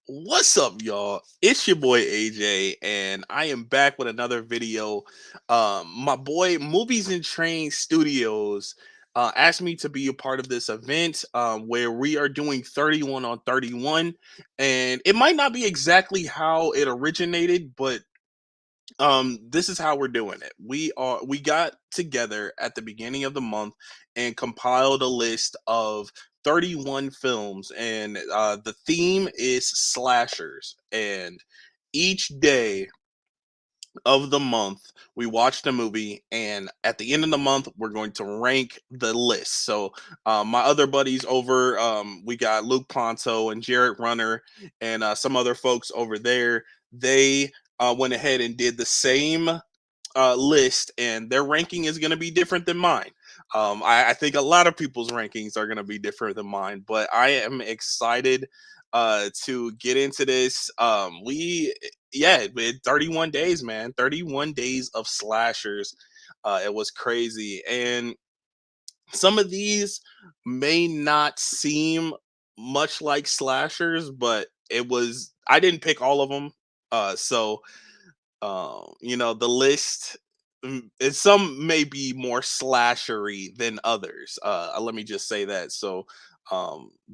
What's up, y'all? It's your boy AJ, and I am back with another video. My boy, Movies and Train Studios, asked me to be a part of this event where we are doing 31 on 31. And it might not be exactly how it originated, but this is how we're doing it. We got together at the beginning of the month and compiled a list of 31 films, and the theme is slashers. And each day of the month we watched a movie, and at the end of the month we're going to rank the list. So my other buddies over, we got Luke Ponto and Jared Runner and some other folks over there. They went ahead and did the same list, and their ranking is going to be different than mine. I think a lot of people's rankings are going to be different than mine, but I am excited to get into this. Yeah, 31 days, man. 31 days of slashers. It was crazy. And some of these may not seem much like slashers, but I didn't pick all of them. So the list, some may be more slashery than others. Let me just say that. So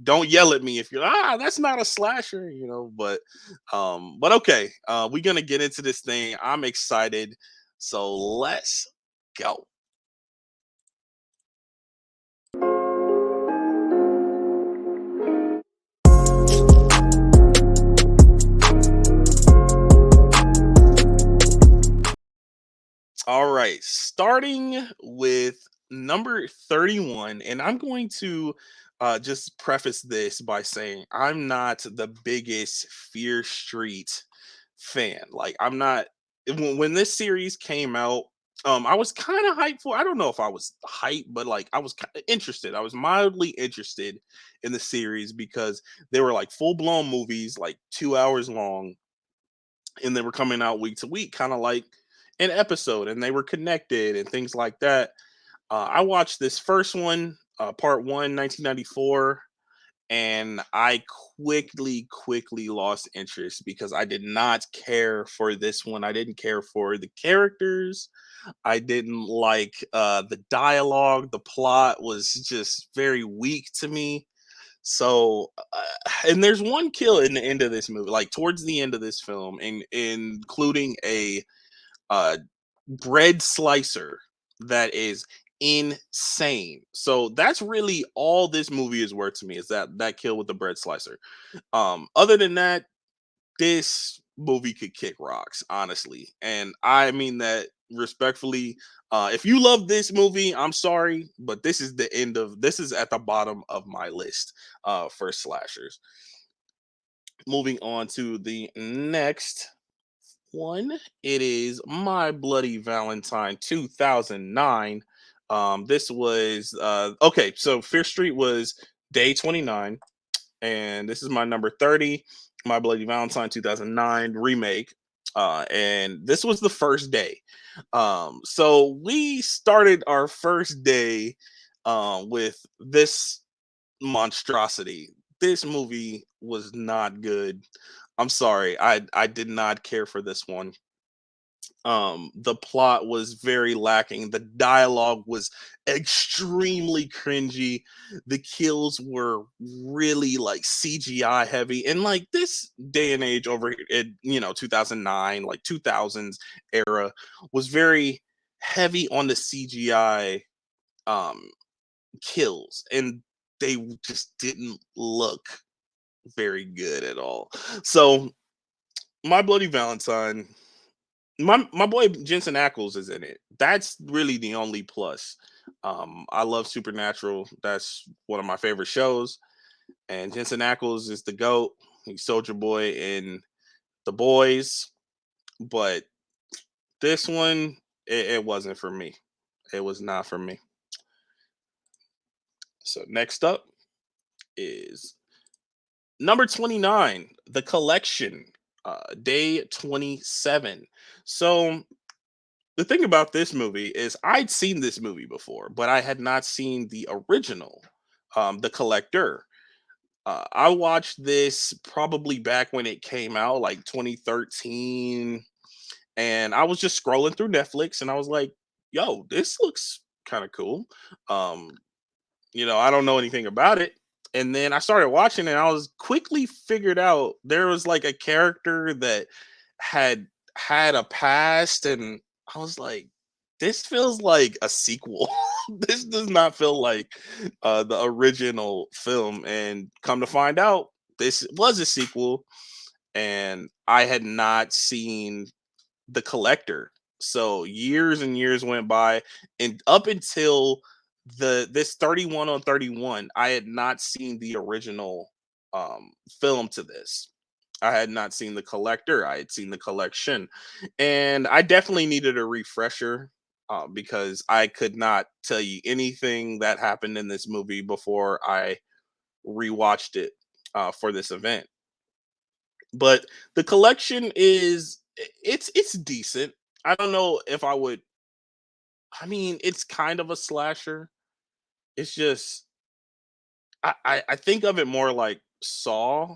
don't yell at me if you're that's not a slasher, but okay. We're gonna get into this thing. I'm excited. So let's go. All right, starting with number 31, and I'm going to just preface this by saying I'm not the biggest Fear Street fan. Like, I'm not. When this series came out, I was kind of hyped for. I don't know if I was hyped, but like I was kind of interested. I was mildly interested in the series because they were like full blown movies, like 2 hours long, and they were coming out week to week, kind of like an episode, and they were connected and things like that. I watched this first one, part one, 1994, and I quickly lost interest because I did not care for this one. I didn't care for the characters. I didn't like the dialogue. The plot was just very weak to me. So, and there's one kill in the end of this movie, like towards the end of this film, including a uh, bread slicer that is insane. So that's really all this movie is worth to me, is that kill with the bread slicer. Other than that, this movie could kick rocks, honestly. And I mean that respectfully. If you love this movie, I'm sorry, but this is at the bottom of my list for slashers. Moving on to the next one, it is My Bloody Valentine 2009. This was okay, so Fear Street was day 29, and this is my number 30, My Bloody Valentine 2009 remake. And this was the first day. So we started our first day with this monstrosity. This movie was not good. I'm sorry. I did not care for this one. The plot was very lacking. The dialogue was extremely cringy. The kills were really like CGI heavy, and like this day and age over here at 2009, like 2000s era, was very heavy on the CGI um kills, and they just didn't look very good at all. So My Bloody Valentine, my boy Jensen Ackles is in it. That's really the only plus. I love Supernatural. That's one of my favorite shows. And Jensen Ackles is the GOAT. He's Soldier Boy in The Boys. But this one, it wasn't for me. It was not for me. So next up is number 29, The Collection, day 27. So the thing about this movie is I'd seen this movie before, but I had not seen the original, The Collector. I watched this probably back when it came out, like 2013, and I was just scrolling through Netflix, and I was like, "Yo, this looks kind of cool." Um, I don't know anything about it. And then I started watching and I was quickly figured out there was like a character that had had a past, and I was like, this feels like a sequel. This does not feel like the original film. And come to find out, this was a sequel, and I had not seen the collector. So years and years went by, and up until this 31 on 31, I had not seen the original film to this. I had not seen the collector. I had seen the collection, and I definitely needed a refresher because I could not tell you anything that happened in this movie before I rewatched it for this event. But the collection it's decent. I don't know if I would. I mean, it's kind of a slasher. It's just I think of it more like Saw,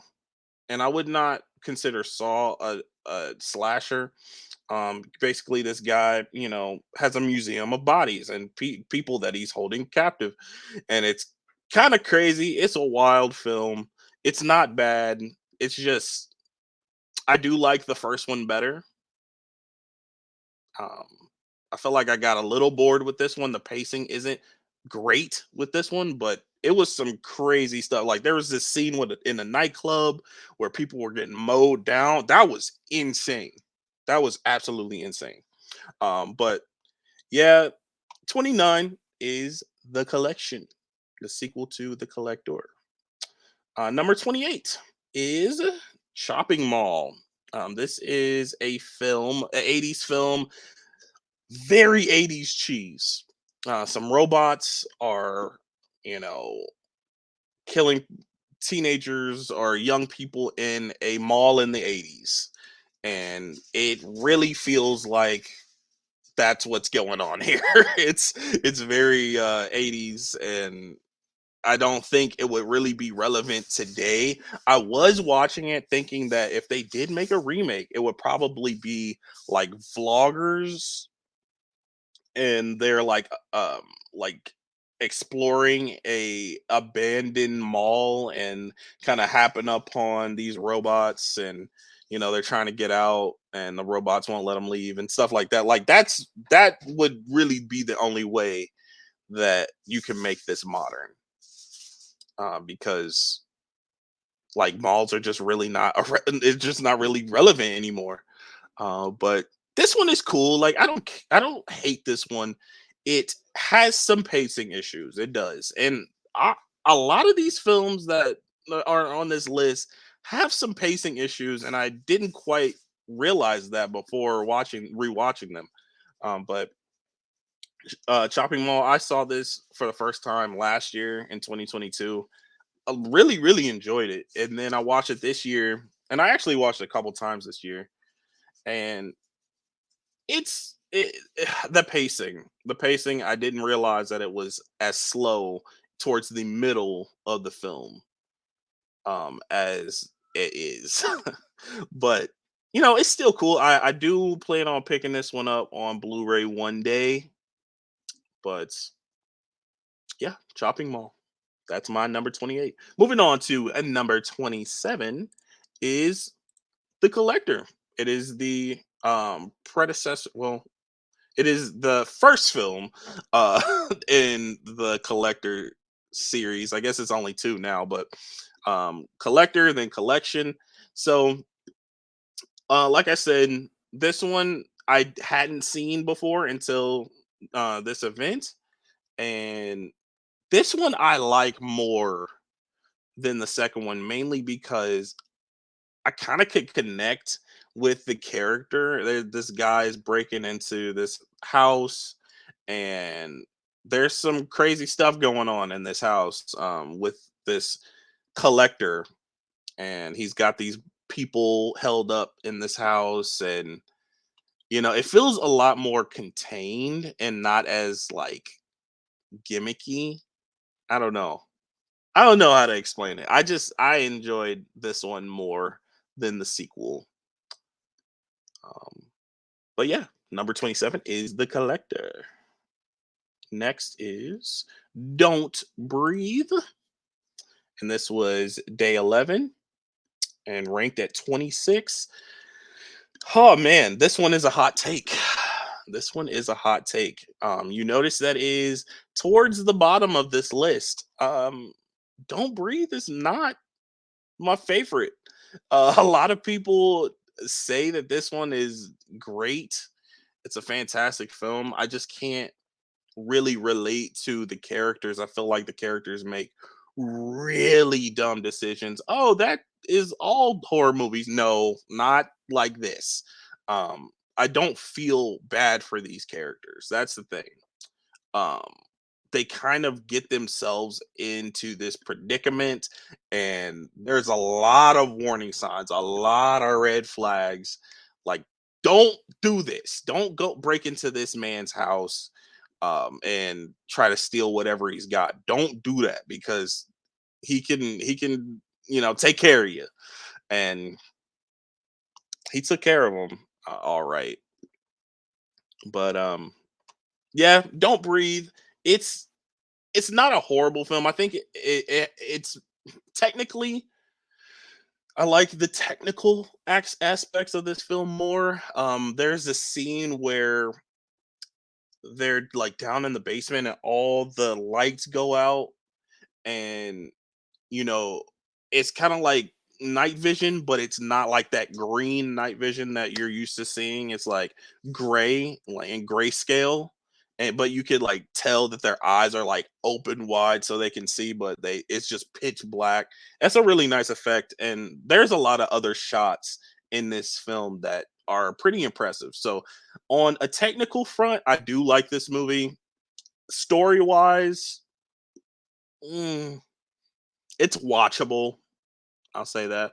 and I would not consider Saw a slasher. Basically, this guy, has a museum of bodies and people that he's holding captive, and it's kind of crazy. It's a wild film. It's not bad. It's just I do like the first one better. Um, I feel like I got a little bored with this one. The pacing isn't great with this one, but it was some crazy stuff. Like there was this scene in a nightclub where people were getting mowed down. That was insane. That was absolutely insane. But yeah, 29 is The Collection, the sequel to The Collector. Number 28 is Chopping Mall. This is a film, an 80s film, very 80s cheese. Some robots are, you know, killing teenagers or young people in a mall in the 80s. And it really feels like that's what's going on here. It's very 80s, and I don't think it would really be relevant today. I was watching it thinking that if they did make a remake, it would probably be like vloggers, and they're like exploring a abandoned mall and kind of happen upon these robots, and they're trying to get out and the robots won't let them leave and stuff like that. Like that would really be the only way that you can make this modern, because like malls are just really not it's just not really relevant anymore. But this one is cool. Like I don't hate this one. It has some pacing issues. It does, and a lot of these films that are on this list have some pacing issues, and I didn't quite realize that before rewatching them. But Chopping Mall, I saw this for the first time last year in 2022. I really, really enjoyed it, and then I watched it this year, and I actually watched it a couple times this year, and the pacing, I didn't realize that it was as slow towards the middle of the film as it is. But it's still cool. I do plan on picking this one up on Blu-ray one day. But yeah, Chopping Mall, that's my number 28. Moving on to a number 27 is The Collector. It is the predecessor, well, it is the first film uh in the Collector series. I guess it's only two now, but Collector, then Collection. So like I said, this one I hadn't seen before until this event, and this one I like more than the second one, mainly because I kind of could connect with the character. This guy is breaking into this house, and there's some crazy stuff going on in this house with this collector, and he's got these people held up in this house, and it feels a lot more contained and not as like gimmicky. I don't know. I don't know how to explain it. I enjoyed this one more than the sequel. Um, but yeah, number 27 is The Collector. Next is Don't Breathe. And this was day 11 and ranked at 26. Oh man, this one is a hot take. This one is a hot take. You notice that is towards the bottom of this list. Don't Breathe is not my favorite. A lot of people say that this one is great. It's a fantastic film. I just can't really relate to the characters. I feel like the characters make really dumb decisions. Oh, that is all horror movies. No, not like this. I don't feel bad for these characters. That's the thing. um they kind of get themselves into this predicament, and there's a lot of warning signs, a lot of red flags, like don't do this, don't go break into this man's house and try to steal whatever he's got. Don't do that because he can take care of you. And he took care of him, all right. But yeah, Don't Breathe. It's not a horrible film. I think it's technically, I like the technical aspects of this film more. There's a scene where they're like down in the basement and all the lights go out, and you know, it's kind of like night vision, but it's not like that green night vision that you're used to seeing. It's like gray, like in grayscale. And but you could like tell that their eyes are like open wide so they can see, but they it's just pitch black. That's a really nice effect. And there's a lot of other shots in this film that are pretty impressive. So on a technical front, I do like this movie. Story wise, it's watchable. I'll say that.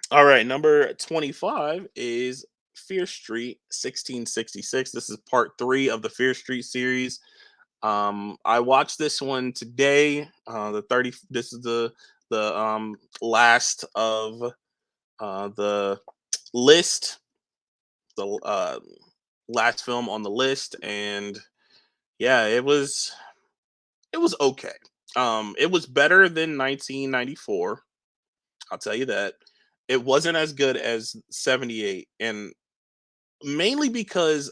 All right, number 25 is Fear Street 1666. This is part 3 of the Fear Street series. I watched this one today. The 30 this is the last of the list, the last film on the list, and yeah, it was okay. It was better than 1994. I'll tell you that. It wasn't as good as 78, and mainly because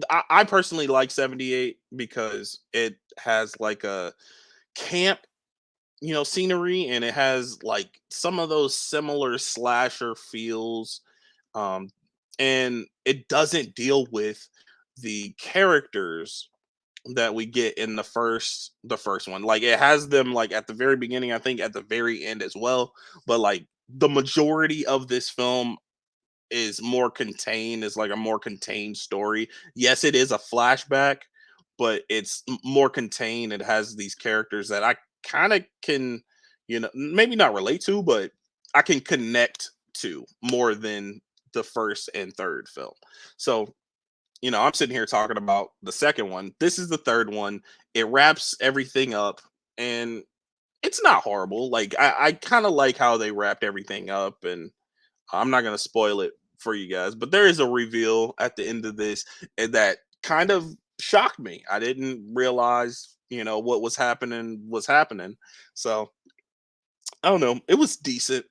I personally like 78 because it has like a camp, scenery, and it has like some of those similar slasher feels. Um, and it doesn't deal with the characters that we get in the first one. Like it has them like at the very beginning, I think at the very end as well. But like the majority of this film is more contained, is like a more contained story. Yes, it is a flashback, but it's more contained. It has these characters that I kind of can, maybe not relate to, but I can connect to more than the first and third film. So I'm sitting here talking about the second one. This is the third one. It wraps everything up, and it's not horrible. Like I kind of like how they wrapped everything up, and I'm not gonna spoil it for you guys, but there is a reveal at the end of this, and that kind of shocked me. I didn't realize, what was happening. So I don't know. It was decent.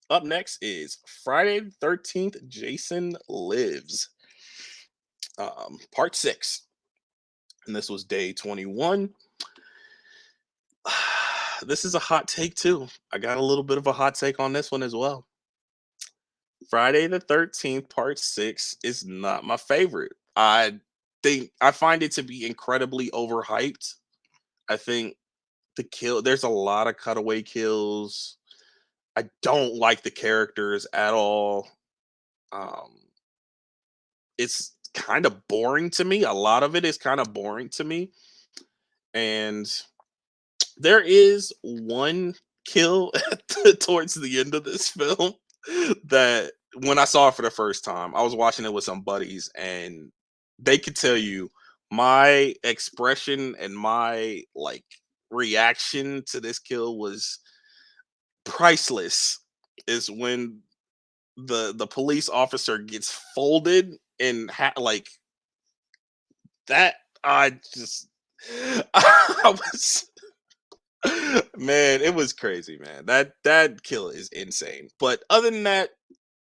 Up next is Friday the 13th. Jason Lives, part 6, and this was day 21. This is a hot take too. I got a little bit of a hot take on this one as well. Friday the 13th, part 6 is not my favorite. I find it to be incredibly overhyped. I think there's a lot of cutaway kills. I don't like the characters at all. Um, it's kind of boring to me. A lot of it is kind of boring to me. And there is one kill towards the end of this film that when I saw it for the first time, I was watching it with some buddies, and they could tell you my expression and my like reaction to this kill was priceless is when the police officer gets folded and like that. I just I was man, it was crazy, man. That kill is insane. But other than that,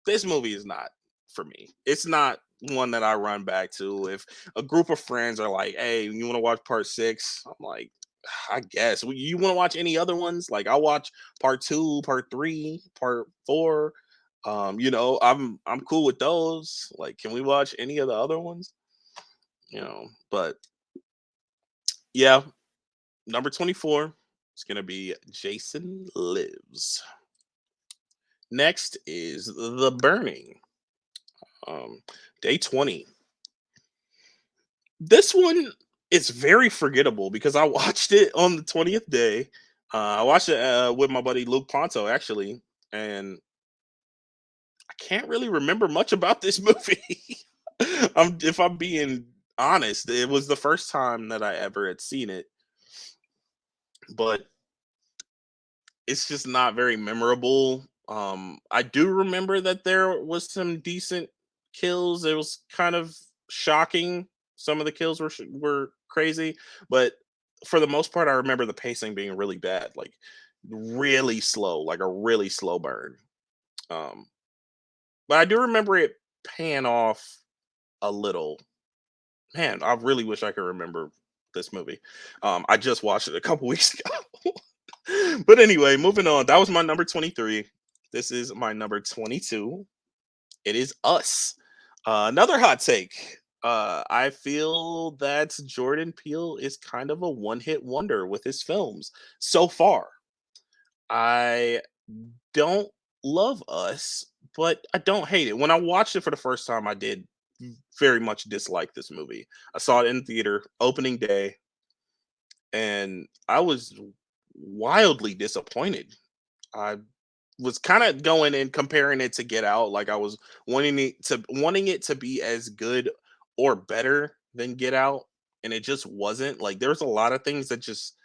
this movie is not for me. It's not one that I run back to. If a group of friends are like, "Hey, you want to watch part 6?" I'm like, I guess. You want to watch any other ones? Like I'll watch part 2, part 3, part 4. I'm cool with those. Like, can we watch any of the other ones? But yeah, number 24 is gonna be Jason Lives. Next is The Burning. Um, Day 20. This one is very forgettable because I watched it on the 20th day. I watched it with my buddy Luke Ponto actually, and I can't really remember much about this movie. If I'm being honest, it was the first time that I ever had seen it, but it's just not very memorable. I do remember that there was some decent kills. It was kind of shocking. Some of the kills were crazy, but for the most part, I remember the pacing being really bad, like really slow, like a really slow burn. Um, but I do remember it paying off a little. Man, I really wish I could remember this movie. I just watched it a couple weeks ago. But anyway, moving on. That was my number 23. This is my number 22. It is Us. Another hot take. I feel that Jordan Peele is kind of a one-hit wonder with his films so far. I don't love Us, but I don't hate it. When I watched it for the first time, I did very much dislike this movie. I saw it in theater opening day, and I was wildly disappointed. I was kind of going and comparing it to Get Out, like I was wanting it to be as good or better than Get Out, and it just wasn't. Like there's a lot of things that just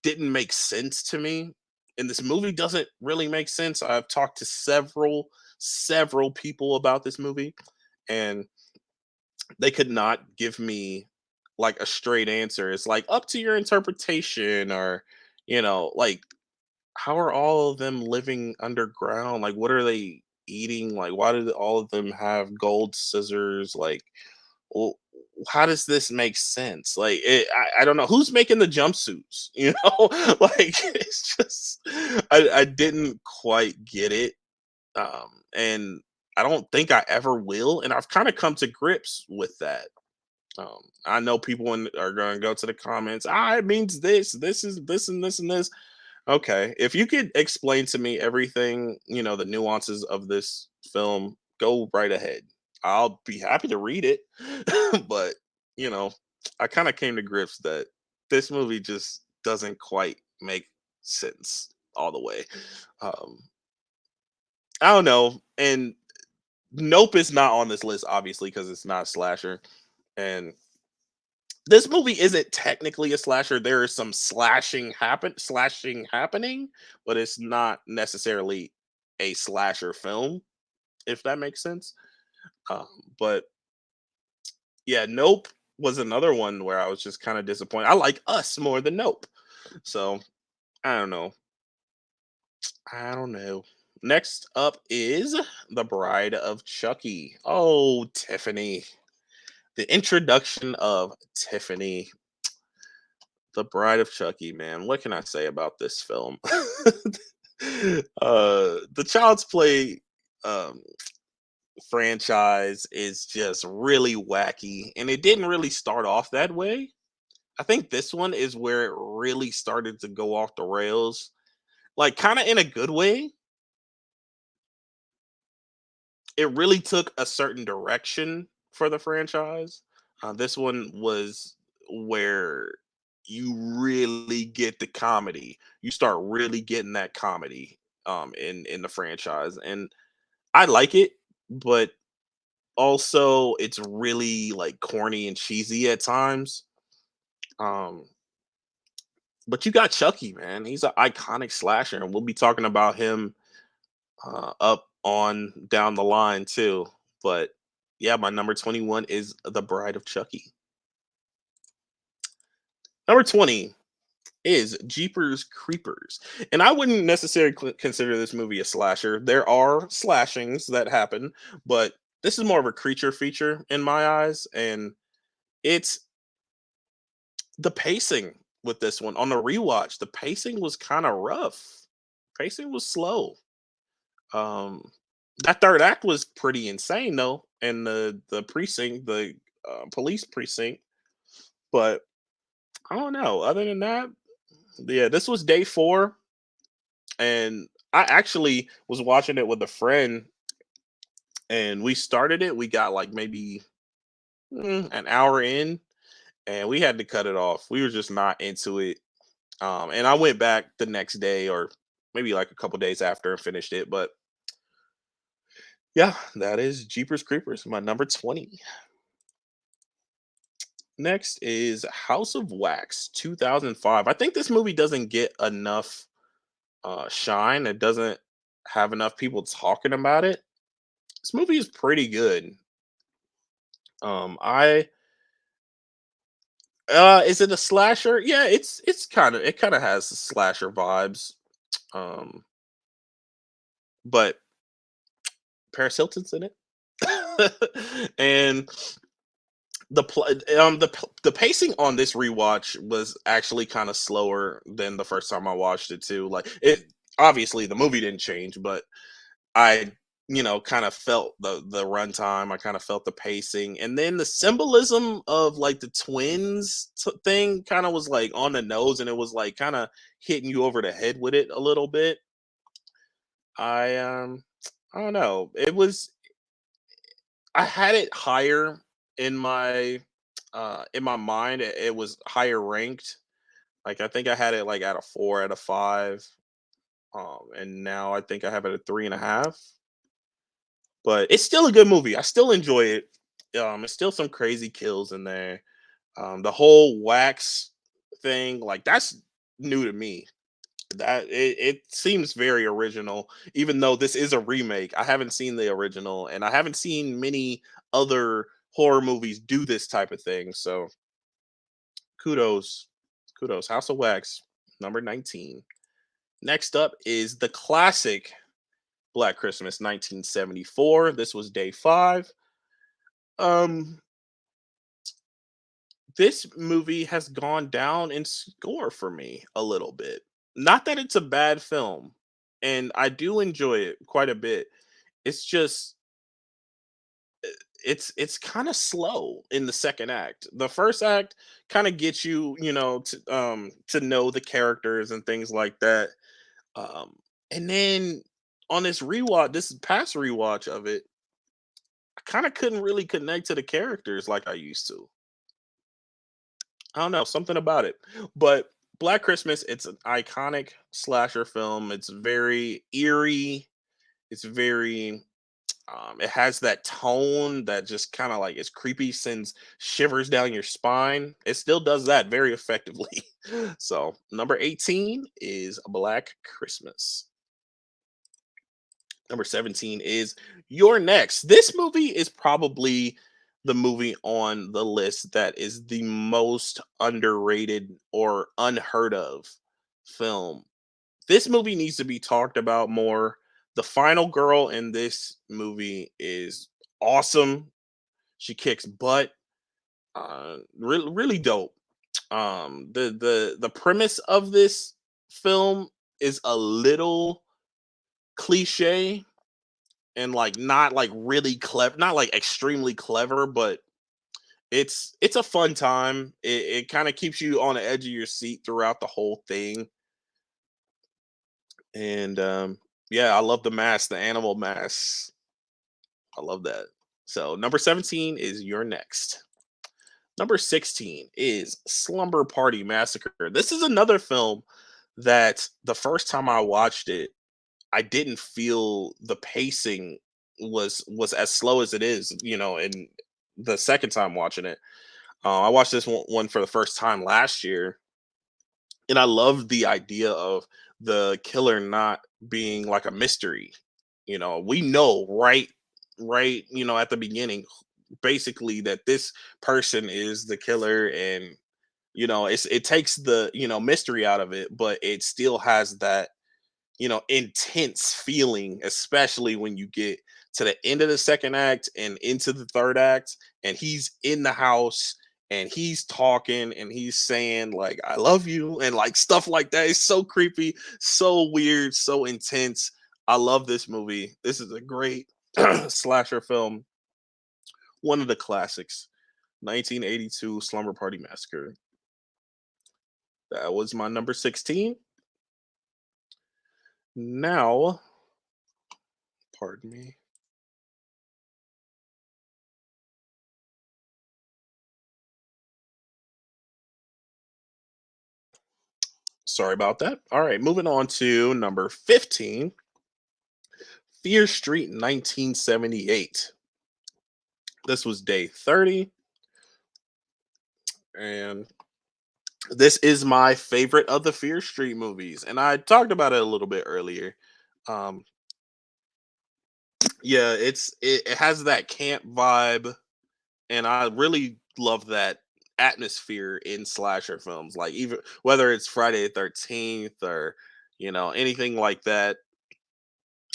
didn't make sense to me, and this movie doesn't really make sense. I've talked to several people about this movie, and they could not give me like a straight answer. It's like up to your interpretation, or like how are all of them living underground? Like, what are they eating? Like, why do all of them have gold scissors? Like, well, how does this make sense? Like, I don't know who's making the jumpsuits. Like it's just I didn't quite get it, and I don't think I ever will. And I've kind of come to grips with that. I know people are going to go to the comments. It means this. This is this and this and this. Okay, if you could explain to me everything, the nuances of this film, go right ahead. I'll be happy to read it. But, you know, I kind of came to grips that this movie just doesn't quite make sense all the way. Um, I don't know. And Nope is not on this list, obviously, because it's not a slasher. And this movie isn't technically a slasher. There is some slashing happening, but it's not necessarily a slasher film, if that makes sense. Um, but yeah, Nope was another one where I was just kind of disappointed. I like Us more than Nope. So I don't know. I don't know. Next up is The Bride of Chucky. Oh, Tiffany. The introduction of Tiffany. The Bride of Chucky, man. What can I say about this film? The Child's Play um, franchise is just really wacky, and it didn't really start off that way. I think this one is where it really started to go off the rails, like kind of in a good way. It really took a certain direction for the franchise. This one was where you really get the comedy. You start really getting that comedy in the franchise, and I like it, but also it's really like corny and cheesy at times. Um, But you got Chucky, man. He's an iconic slasher, and we'll be talking about him up on down the line too. But yeah, my number 21 is The Bride of Chucky. Number 20 is Jeepers Creepers. And I wouldn't necessarily consider this movie a slasher. There are slashings that happen, but this is more of a creature feature in my eyes. And it's the pacing with this one on the rewatch. The pacing was kind of rough. Pacing was slow. Um, that third act was pretty insane though, and the precinct, the police precinct. But I don't know. Other than that, yeah, this was day 4, and I actually was watching it with a friend, and we started it. We got like maybe an hour in, and we had to cut it off. We were just not into it. And I went back the next day, or maybe like a couple days after, and finished it. But yeah, that is Jeepers Creepers, my number 20. Next is House of Wax 2005. I think this movie doesn't get enough shine. It doesn't have enough people talking about it. This movie is pretty good. I Is it a slasher? Yeah, it kind of has slasher vibes. Um, but Paris Hilton's in it. And the pacing on this rewatch was actually kind of slower than the first time I watched it too. Like, it obviously the movie didn't change, but I, kind of felt the runtime. I kind of felt the pacing, and then the symbolism of like the twins thing kind of was like on the nose, and it was like kind of hitting you over the head with it a little bit. I I don't know. I had it higher in my mind. It was higher ranked. Like, I think I had it like at a 4 out of 5. And now I think I have it at 3.5. But it's still a good movie. I still enjoy it. It's still some crazy kills in there. The whole wax thing, like, that's new to me. It seems very original, even though this is a remake. I haven't seen the original, and I haven't seen many other horror movies do this type of thing. So kudos, kudos. House of Wax, number 19. Next up is the classic Black Christmas 1974. This was day 5. Um, this movie has gone down in score for me a little bit. Not that it's a bad film, and I do enjoy it quite a bit. It's just it's kind of slow in the second act. The first act kind of gets you, to know the characters and things like that. Um, and then on this past rewatch of it, I kind of couldn't really connect to the characters like I used to. I don't know, something about it. But Black Christmas, it's an iconic slasher film. It's very eerie. It's very it has that tone that just kind of like is creepy, sends shivers down your spine. It still does that very effectively. So, number 18 is Black Christmas. Number 17 is Your Next. This movie is probably the movie on the list that is the most underrated or unheard of film. This movie needs to be talked about more. The final girl in this movie is awesome. She kicks butt. Really, really dope. The premise of this film is a little cliche, and like not like really clever, not like extremely clever, but it's a fun time. It kind of keeps you on the edge of your seat throughout the whole thing. And yeah, I love the mask, the animal mask. I love that. So number 17 is Your Next. Number 16 is Slumber Party Massacre. This is another film that the first time I watched it, I didn't feel the pacing was as slow as it is, in the second time watching it. I watched this one for the first time last year, And I love the idea of the killer not being like a mystery. We know right, at the beginning, basically that this person is the killer, and it takes the mystery out of it, but it still has that intense feeling, especially when you get to the end of the second act and into the third act, and he's in the house and he's talking and he's saying like "I love you" and like stuff like that. It's so creepy, so weird, so intense. I love this movie. This is a great slasher film, one of the classics. 1982 Slumber Party Massacre. That was my number 16. Now, pardon me. Sorry about that. All right, moving on to number 15, Fear Street 1978. This was day 30, and this is my favorite of the Fear Street movies. And I talked about it a little bit earlier. Um, yeah, it has that camp vibe, and I really love that atmosphere in slasher films. Like even whether it's Friday the 13th or anything like that.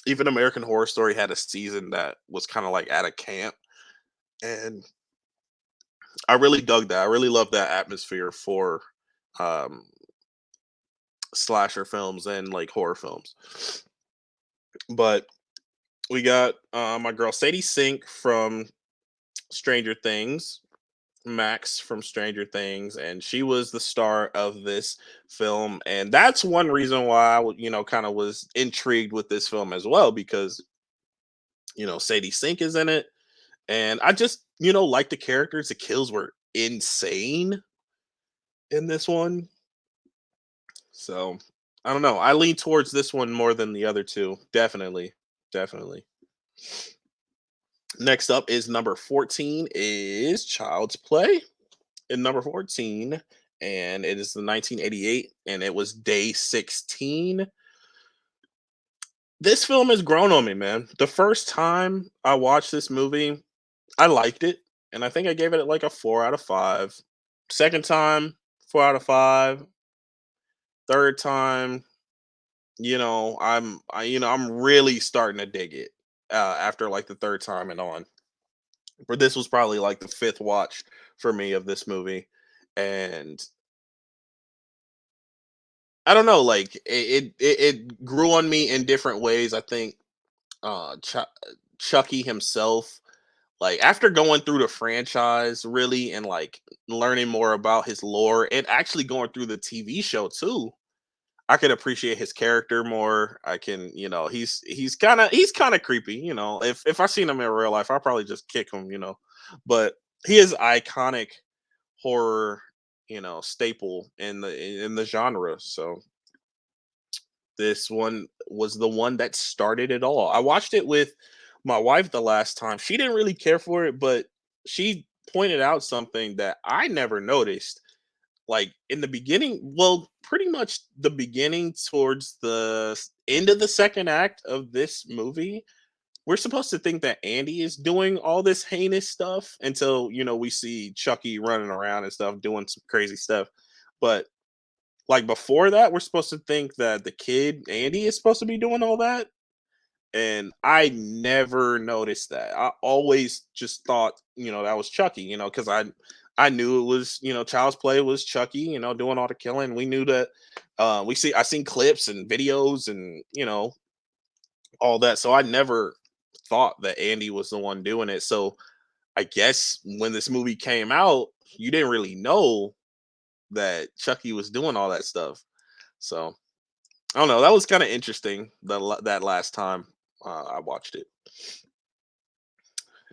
Even American Horror Story had a season that was kind of like at a camp, and I really dug that. I really love that atmosphere for um, slasher films and like horror films. But we got my girl Sadie Sink from Stranger Things, Max from Stranger Things, and she was the star of this film. And that's one reason why kind of was intrigued with this film as well, because Sadie Sink is in it. And I just, like the characters. The kills were insane in this one. So I don't know. I lean towards this one more than the other two. Definitely. Definitely. Next up is number 14 is Child's Play. In number 14, and it is the 1988, and it was day 16. This film has grown on me, man. The first time I watched this movie, I liked it, and I think I gave it like a 4 out of 5. Second time, 4 out of 5. Third time, I'm really starting to dig it after like the third time and on. But this was probably like the fifth watch for me of this movie, and I don't know, like it grew on me in different ways. I think Chucky himself, like after going through the franchise really and like learning more about his lore and actually going through the TV show too, I can appreciate his character more. I can, he's kind of creepy. If I seen him in real life, I'll probably just kick him. But he is iconic horror, staple in the genre. So this one was the one that started it all. I watched it with my wife the last time. She didn't really care for it, but she pointed out something that I never noticed. Like in the beginning, well, pretty much the beginning towards the end of the second act of this movie, we're supposed to think that Andy is doing all this heinous stuff until, we see Chucky running around and stuff doing some crazy stuff. But like before that, we're supposed to think that the kid Andy is supposed to be doing all that, and I never noticed that. I always just thought, that was Chucky, because I knew it was, Child's Play was Chucky, doing all the killing. We knew that. I seen clips and videos and all that, so I never thought that Andy was the one doing it. So I guess when this movie came out, you didn't really know that Chucky was doing all that stuff. So I don't know. That was kind of interesting. That last time I watched it.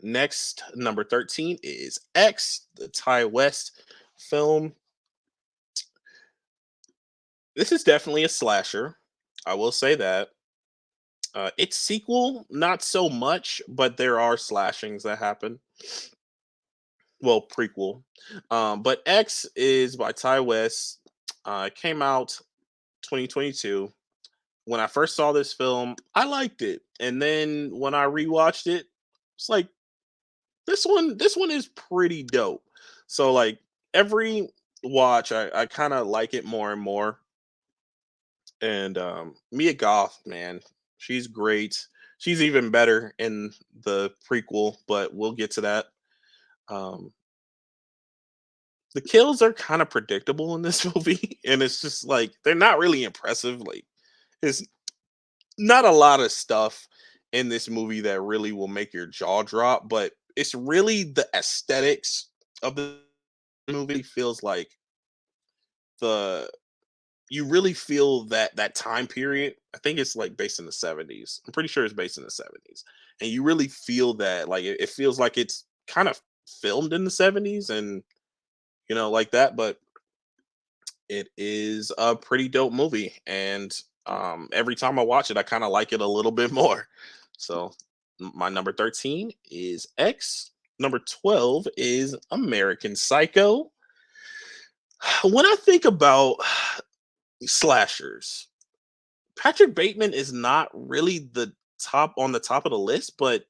Next, number 13 is X, the Ty West film. This is definitely a slasher. I will say that. Its sequel, not so much, but there are slashings that happen. Well, prequel. But X is by Ty West. It came out 2022. When I first saw this film, I liked it, and then when I rewatched it, it's like this one is pretty dope. So like every watch, I kind of like it more and more. And Mia Goth, man, she's great. She's even better in the prequel, but we'll get to that. Um, the kills are kind of predictable in this movie, and it's just like they're not really impressive. Like, it's not a lot of stuff in this movie that really will make your jaw drop, but it's really the aesthetics of the movie feels like the you really feel that time period. I think it's like based in the 70s. I'm pretty sure it's based in the 70s. And you really feel that like it feels like it's kind of filmed in the 70s and like that, but it is a pretty dope movie, and every time I watch it, I kind of like it a little bit more. So my number 13 is X. Number 12 is American Psycho. When I think about slashers, Patrick Bateman is not really the top of the list, but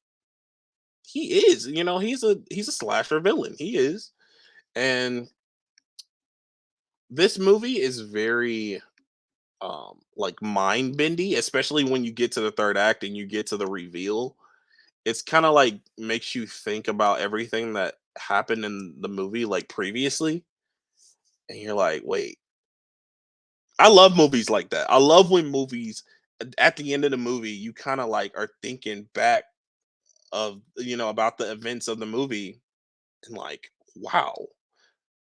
he is. He's a slasher villain. He is, and this movie is very like mind bendy, especially when you get to the third act and you get to the reveal. It's kind of like makes you think about everything that happened in the movie like previously, and you're like, wait. I love movies like that. I love when movies at the end of the movie you kind of like are thinking back of about the events of the movie, and like, wow.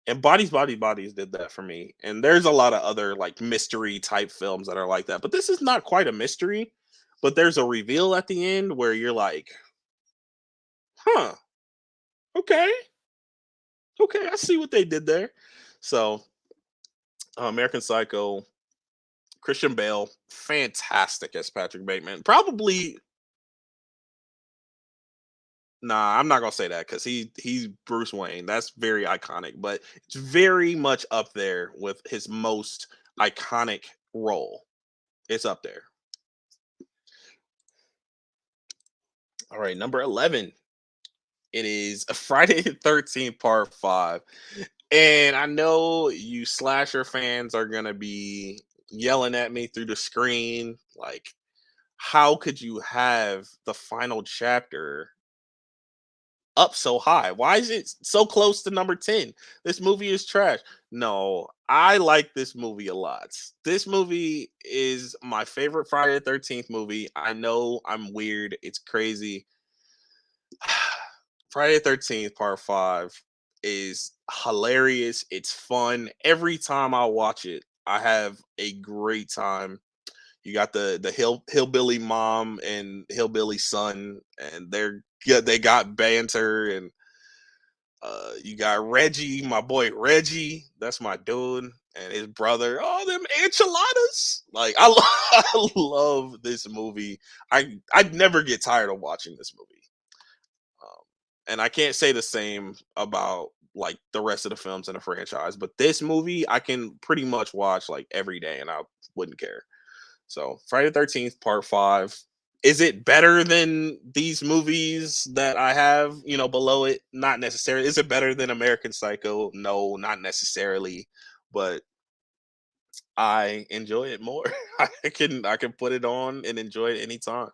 And Bodies did that for me. And there's a lot of other like mystery type films that are like that. But this is not quite a mystery. But there's a reveal at the end where you're like, huh, okay, okay, I see what they did there. So American Psycho, Christian Bale, fantastic as Patrick Bateman. Probably nah, I'm not gonna say that because he's Bruce Wayne. That's very iconic, but it's very much up there with his most iconic role. It's up there. All right, number 11. It is a Friday the 13th part 5. And I know you slasher fans are going to be yelling at me through the screen like, how could you have the final chapter up so high? Why is it so close to number 10? This movie is trash. No, I like this movie a lot. This movie is my favorite Friday the 13th movie. I know I'm weird. It's crazy. Friday the 13th Part 5 is hilarious. It's fun. Every time I watch it, I have a great time. You got the hillbilly mom and hillbilly son, and they got banter, and you got Reggie, my boy Reggie. That's my dude, and his brother. Oh, them enchiladas! Like I love this movie. I never get tired of watching this movie. Um, and I can't say the same about like the rest of the films in the franchise, but this movie I can pretty much watch like every day and I wouldn't care. So Friday the 13th Part 5. Is it better than these movies that I have, below it? Not necessarily. Is it better than American Psycho? No, not necessarily. But I enjoy it more. I can put it on and enjoy it anytime.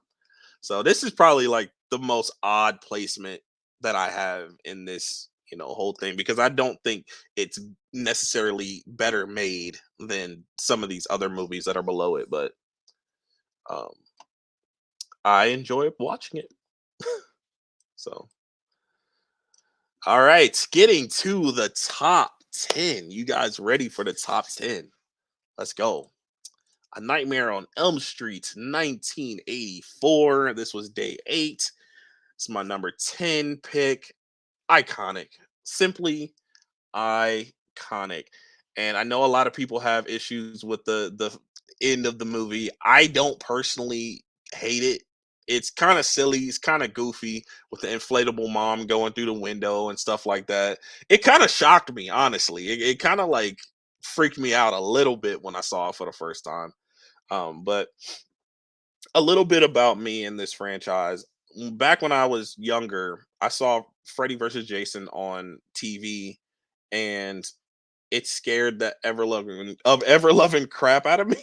So this is probably like the most odd placement that I have in this, whole thing, because I don't think it's necessarily better made than some of these other movies that are below it, but um I enjoy watching it. So, all right, getting to the top 10. You guys ready for the top 10? Let's go. A Nightmare on Elm Street, 1984. This was day 8. It's my number 10 pick. Iconic. Simply iconic. And I know a lot of people have issues with the end of the movie. I don't personally hate it. It's kind of silly. It's kind of goofy with the inflatable mom going through the window and stuff like that. It kind of shocked me, honestly. It kind of like freaked me out a little bit when I saw it for the first time. But a little bit about me in this franchise. Back when I was younger, I saw Freddy versus Jason on TV, and it scared the ever loving crap out of me.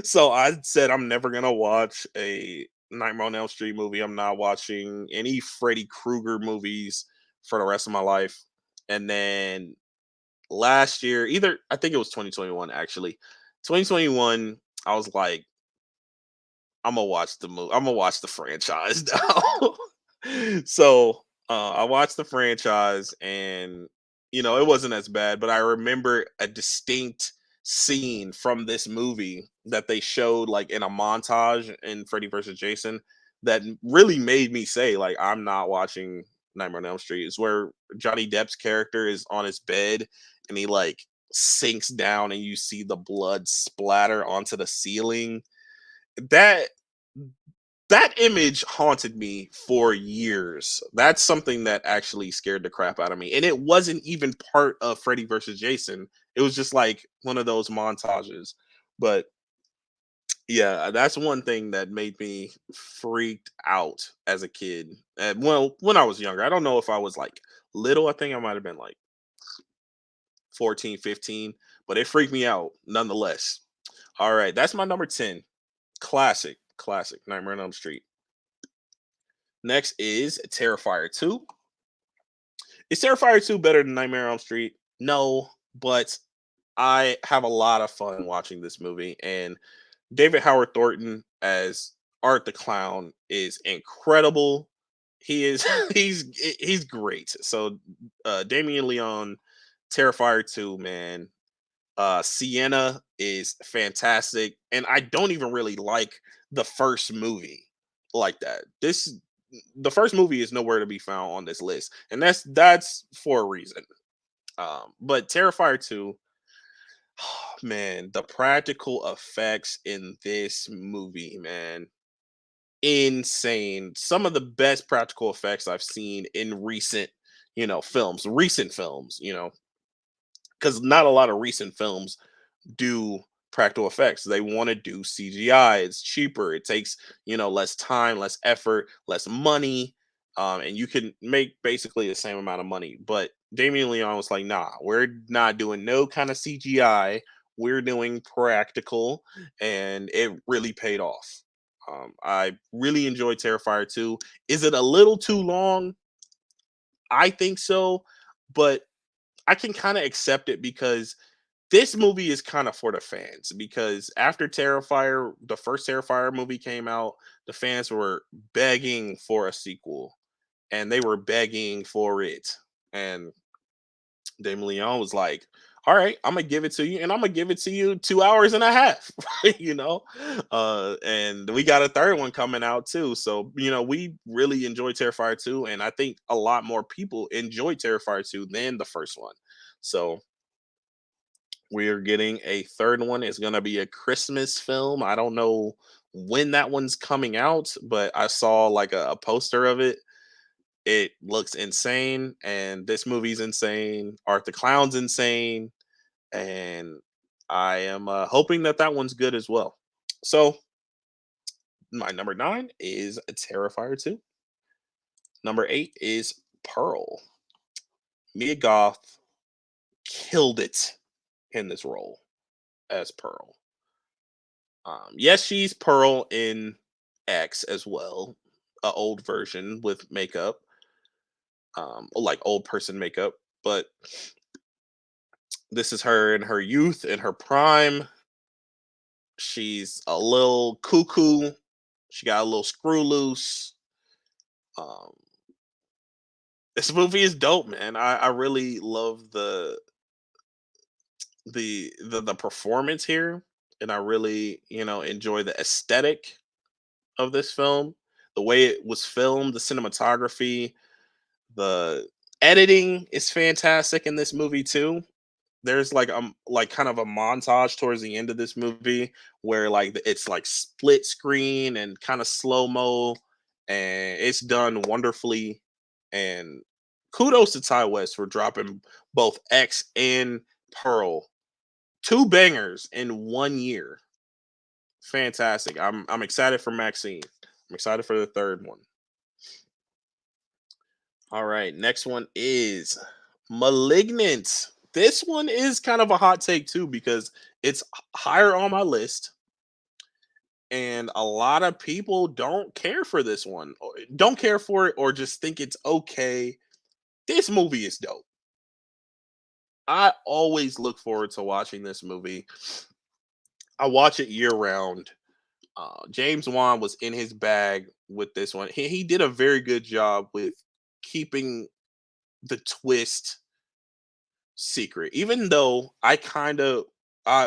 So I said I'm never gonna watch a Nightmare on Elm Street movie. I'm not watching any Freddy Krueger movies for the rest of my life. And then last year, either I think it was 2021 actually. 2021, I was like, I'm gonna watch the movie. I'm gonna watch the franchise now. So I watched the franchise, and it wasn't as bad. But I remember a distinct scene from this movie that they showed like in a montage in Freddy versus Jason that really made me say like I'm not watching Nightmare on Elm Street. It's where Johnny Depp's character is on his bed and he like sinks down and you see the blood splatter onto the ceiling. That that image haunted me for years. That's something that actually scared the crap out of me. And it wasn't even part of Freddy versus Jason. It was just like one of those montages. But yeah, that's one thing that made me freaked out as a kid. And well, when I was younger, I don't know if I was like little. I think I might have been like 14, 15, but it freaked me out nonetheless. All right, that's my number 10. Classic Nightmare on Elm Street. Next is Terrifier 2. Is Terrifier 2 better than Nightmare on Elm Street? No, but I have a lot of fun watching this movie. And David Howard Thornton as Art the Clown is incredible. He is he's great. So Damien Leone, Terrifier 2, man. Sienna is fantastic. And I don't even really like the first movie like that. The first movie is nowhere to be found on this list, and that's for a reason. But Terrifier 2, man, the practical effects in this movie, man, insane. Some of the best practical effects I've seen in recent films, because not a lot of recent films do practical effects. They want to do CGI. It's cheaper. It takes, less time, less effort, less money. And you can make basically the same amount of money. But Damien Leon was like, nah, we're not doing no kind of CGI. We're doing practical. And it really paid off. I really enjoyed Terrifier 2. Is it a little too long? I think so. But I can kind of accept it because this movie is kind of for the fans because after Terrifier, the first Terrifier movie came out, the fans were begging for a sequel and they were begging for it. And Damon Leon was like, all right, I'm gonna give it to you, and I'm gonna give it to you 2 hours and a half, you know. And we got a third one coming out too. So, we really enjoy Terrifier 2, and I think a lot more people enjoy Terrifier 2 than the first one. So we are getting a third one. It's going to be a Christmas film. I don't know when that one's coming out, but I saw like a poster of it. It looks insane, and this movie's insane. Art the Clown's insane, and I am hoping that that one's good as well. So my number 9 is Terrifier 2. Number 8 is Pearl. Mia Goth killed it in this role as Pearl. Yes, she's Pearl in X as well, a old version with makeup, like old person makeup. But this is her in her youth, in her prime. She's a little cuckoo. She got a little screw loose. Um, this movie is dope, man. I really love the performance here, and I really enjoy the aesthetic of this film, the way it was filmed, the cinematography. The editing is fantastic in this movie too. There's like kind of a montage towards the end of this movie where like it's like split screen and kind of slow mo, and it's done wonderfully. And kudos to Ty West for dropping both X and Pearl Two bangers in 1 year. Fantastic. I'm excited for Maxine. I'm excited for the third one. All right, next one is Malignant. This one is kind of a hot take too because it's higher on my list, and a lot of people don't care for this one. Don't care for it or just think it's okay. This movie is dope. I always look forward to watching this movie. I watch it year round. James Wan was in his bag with this one. He did a very good job with keeping the twist secret. Even though I kind of,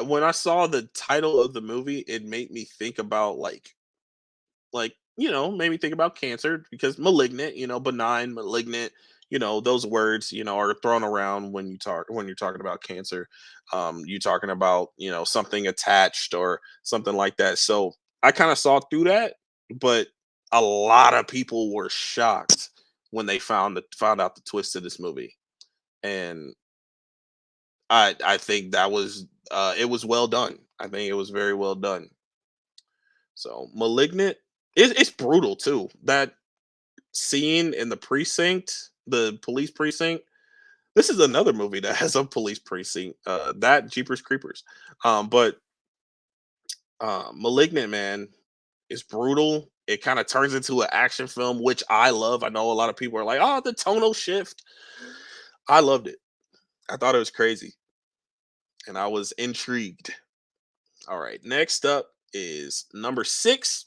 when I saw the title of the movie, it made me think about made me think about cancer because malignant, benign, malignant, those words, are thrown around when you're talking about cancer. You talking about, something attached or something like that. So I kind of saw through that, but a lot of people were shocked when they found out the twist of this movie. And I think that was it was well done. I think it was very well done. So Malignant, it's brutal too. That scene in the precinct, the police precinct. This is another movie that has a police precinct. That Jeepers Creepers. But Malignant, man, is brutal. It kind of turns into an action film, which I love. I know a lot of people are like, "Oh, the tonal shift." I loved it. I thought it was crazy, and I was intrigued. All right, next up is number 6,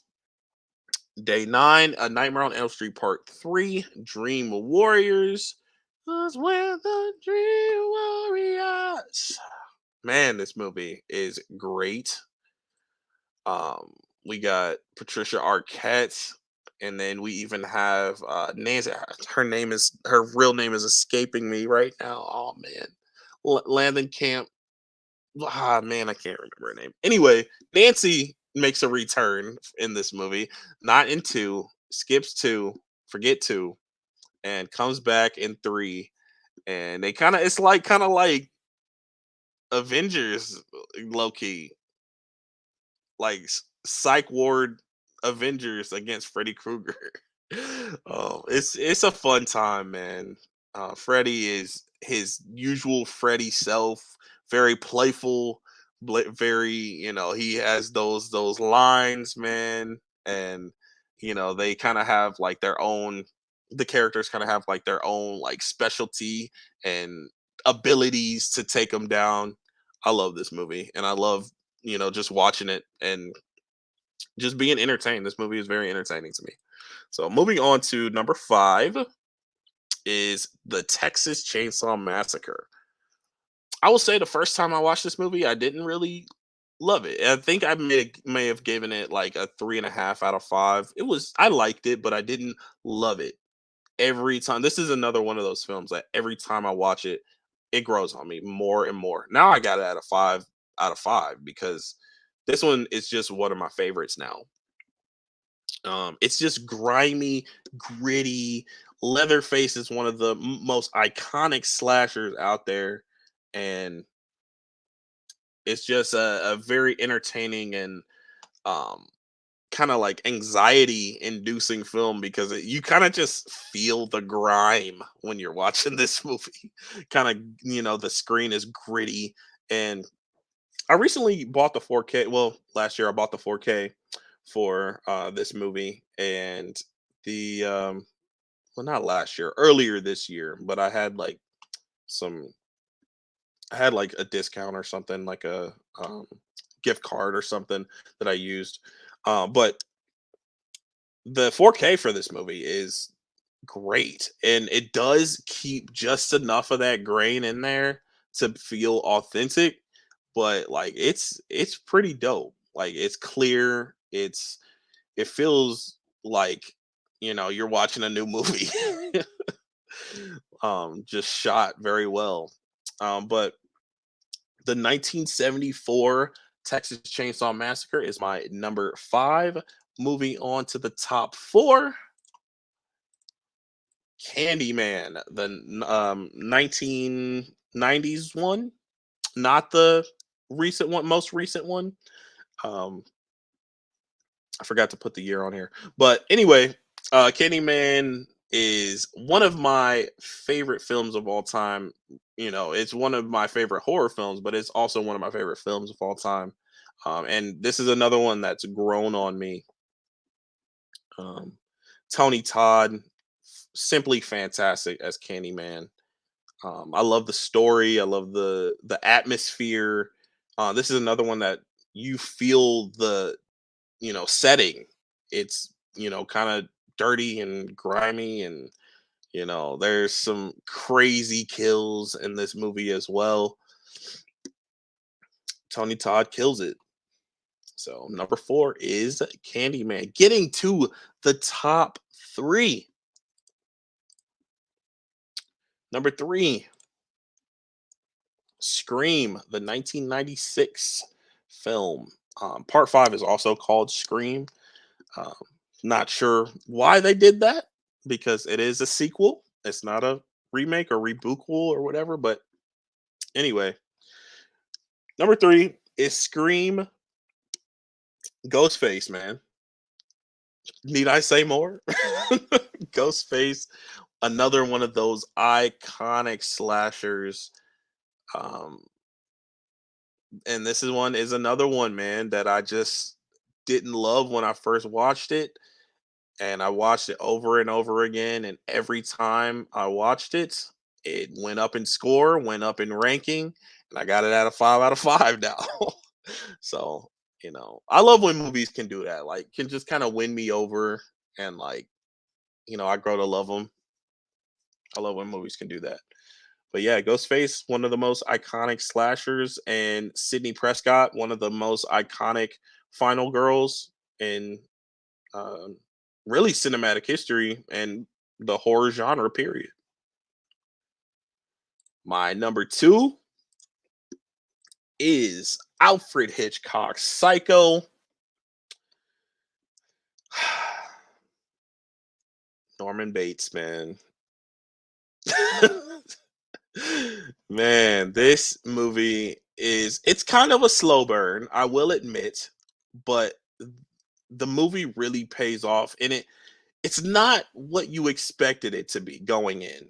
Day 9, A Nightmare on Elm Street Part 3, Dream Warriors. Us with the Dream Warriors. Man, this movie is great. Um, we got Patricia Arquette, and then we even have Nancy. Her real name is escaping me right now. Oh man, Landon Camp. Ah man, I can't remember her name. Anyway, Nancy makes a return in this movie, not in two, skips two, forget two, and comes back in three. And they kind of like Avengers, low key, like psych ward Avengers against Freddy Krueger. Oh, it's a fun time, man. Freddy is his usual Freddy self, very playful, very he has those lines, man, and they kind of have like their own. The characters kind of have like their own like specialty and abilities to take them down. I love this movie, and I love just watching it and just being entertained. This movie is very entertaining to me. So moving on to number 5 is the Texas Chainsaw Massacre. I will say the first time I watched this movie, I didn't really love it. I think I may have given it like a 3.5 out of 5. I liked it, but I didn't love it. Every time, this is another one of those films that every time I watch it, it grows on me more and more. Now I got it at a 5 out of 5 because this one is just one of my favorites now. It's just grimy, gritty. Leatherface is one of the most iconic slashers out there, and it's just a very entertaining and um, kind of like anxiety-inducing film because you kind of just feel the grime when you're watching this movie. Kind of, the screen is gritty, and I recently bought the 4K. Well, last year I bought the 4K for this movie, and the well, not last year, earlier this year, but some I had like a discount or something, like a gift card or something that I used. But the 4K for this movie is great, and it does keep just enough of that grain in there to feel authentic, but like it's pretty dope. Like it's clear, it feels like you're watching a new movie. Just shot very well. But the 1974 Texas Chainsaw Massacre is my number 5. Moving on to the top 4, Candyman, the 1990s one, not the recent one, most recent one. Um, I forgot to put the year on here, but anyway, Candyman is one of my favorite films of all time. You know, it's one of my favorite horror films, but it's also one of my favorite films of all time. And this is another one that's grown on me. Um, Tony Todd, simply fantastic as Candyman. I love the story. I love the atmosphere. This is another one that you feel the setting. It's kind of dirty and grimy, and there's some crazy kills in this movie as well. Tony Todd kills it. So number 4 is Candyman. Getting to the top 3. Number 3, Scream, the 1996 film. Part 5 is also called Scream. Um, Not sure why they did that, because it is a sequel. It's not a remake or rebootable or whatever. But anyway, number 3 is Scream. Ghostface, man. Need I say more? Ghostface, another one of those iconic slashers. Um, and this is another one, man, that I just didn't love when I first watched it, and I watched it over and over again. And every time I watched it, it went up in score, went up in ranking, and I got it at a 5 out of 5 now. So, I love when movies can do that, like, can just kind of win me over, and like, I grow to love them. I love when movies can do that. But yeah, Ghostface, one of the most iconic slashers, and Sydney Prescott, one of the most iconic final girls in um, really cinematic history and the horror genre, period. My number 2 is Alfred Hitchcock's Psycho. Norman Bates, man. Man, this movie it's kind of a slow burn, I will admit, but the movie really pays off, and it's not what you expected it to be going in.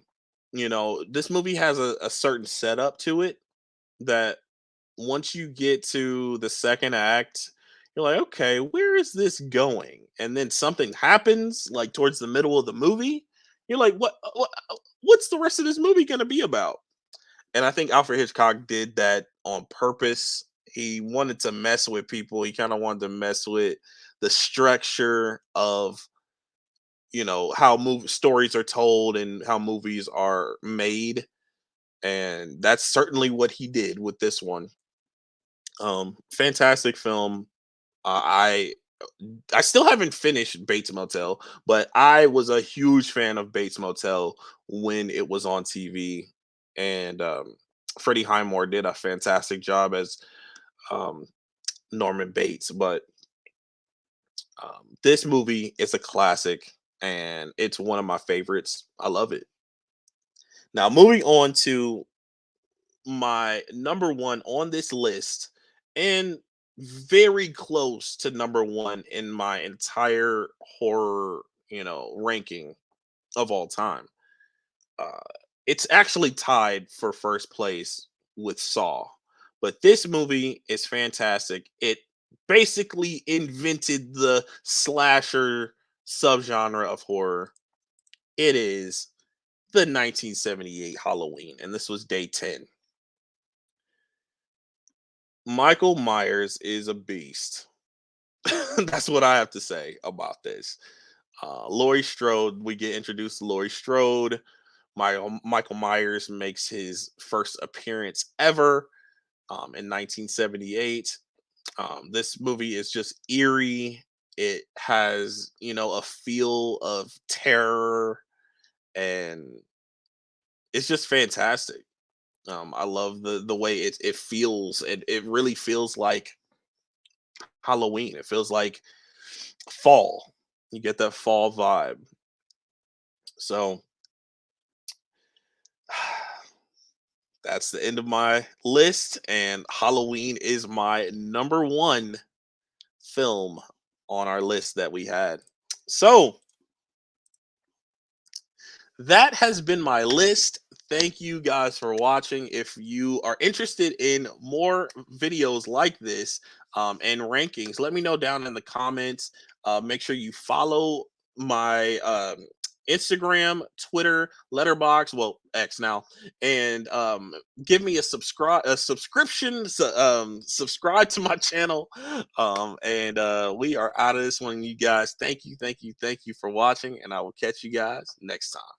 This movie has a certain setup to it that once you get to the second act, you're like, okay, where is this going? And then something happens like towards the middle of the movie. You're like, what's the rest of this movie going to be about? And I think Alfred Hitchcock did that on purpose. He wanted to mess with people. He kind of wanted to mess with the structure of how movie stories are told and how movies are made, and that's certainly what he did with this one. Fantastic film. I still haven't finished Bates Motel, but I was a huge fan of Bates Motel when it was on TV, and Freddie Highmore did a fantastic job as um, Norman Bates. But this movie is a classic, and it's one of my favorites. I love it. Now, moving on to my number 1 on this list, and very close to number 1 in my entire horror, ranking of all time. Uh, it's actually tied for first place with Saw, but this movie is fantastic. It basically invented the slasher subgenre of horror. It is the 1978 Halloween, and this was day 10. Michael Myers is a beast. That's what I have to say about this. Laurie Strode, we get introduced to Laurie Strode. Michael Myers makes his first appearance ever in 1978. This movie is just eerie. It has, a feel of terror, and it's just fantastic. I love the way it feels. It really feels like Halloween. It feels like fall. You get that fall vibe. So That's the end of my list, and Halloween is my number one film on our list that we had. So that has been my list. Thank you guys for watching. If you are interested in more videos like this and rankings, let me know down in the comments. Make sure you follow my Instagram, Twitter, Letterbox, well X now, and give me a subscription, subscribe to my channel, and we are out of this one, you guys. Thank you for watching, and I will catch you guys next time.